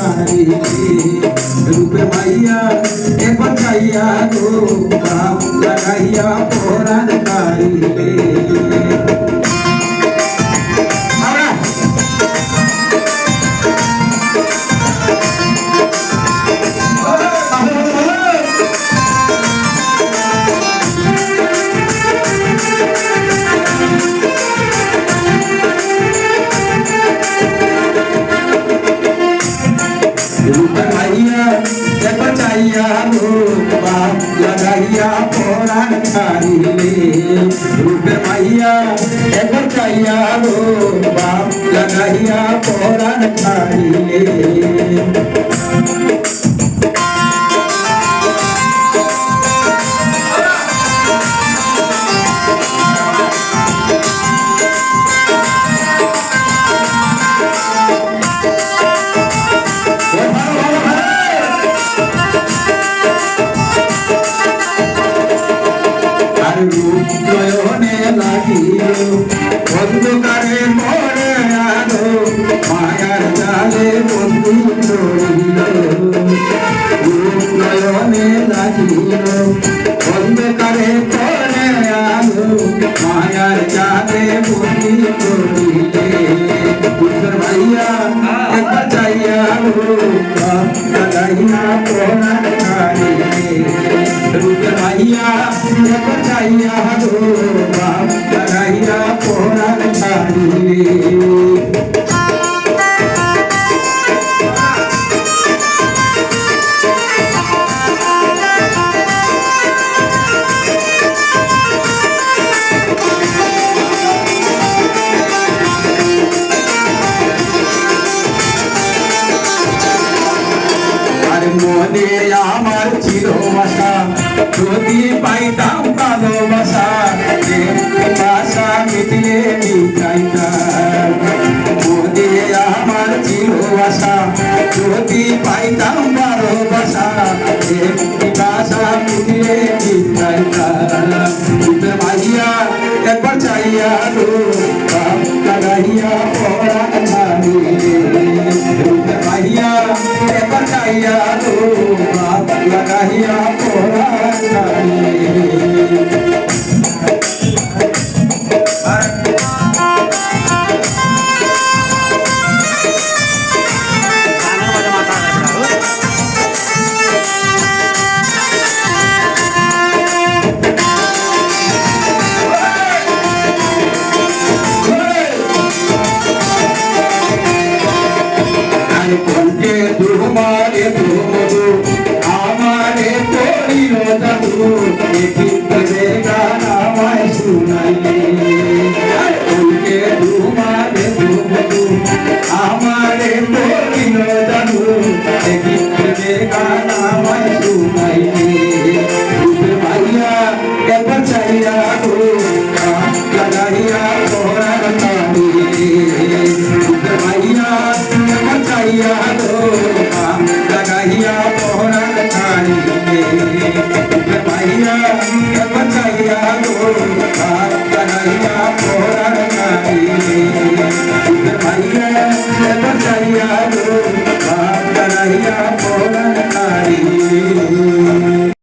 নারী রূপের মাইয়া একবার চাইয়া গো বাপ লাগাইয়া পরাণ কারিলে लगाइया पोरान खाइले रूपे माइया एकर चाइया गो बाप लगाइया पोरान खाइले নয়নে লাগিল অন্ধকারে মরে আলো মায়ার জালে বন্ধু চলিল নয়নে লাগিল অন্ধকারে মরে আলো মায়ার জালে বন্ধু চলিলে পুত্র ভাইয়া একবার চাইয়া লাগাইয়া পরাণ কারিলে রূপে ভাইয়া একবার চাইয়া বাপ লাগাইয়া পরাণ কারিলে মনে আমার ছিল আশা যদি পাইতাম ভালোবাসা ভাষা মিটিয়ে মিটাইতাম মনে আমার ছিল আশা যদি পাইতাম ভালোবাসা ভাষা মিটিয়ে মিটাইতাম ভাইয়া একবার চাইয়া গো লাগাইয়া পরাণ কারিলে ভাইয়া একবার চাইয়া গো লাগাইয়া পরাণ কারিলে কণ্ঠে তোমারে ধুমধু আমারে করিল জাদু গান আমায় শুনাইলে কণ্ঠে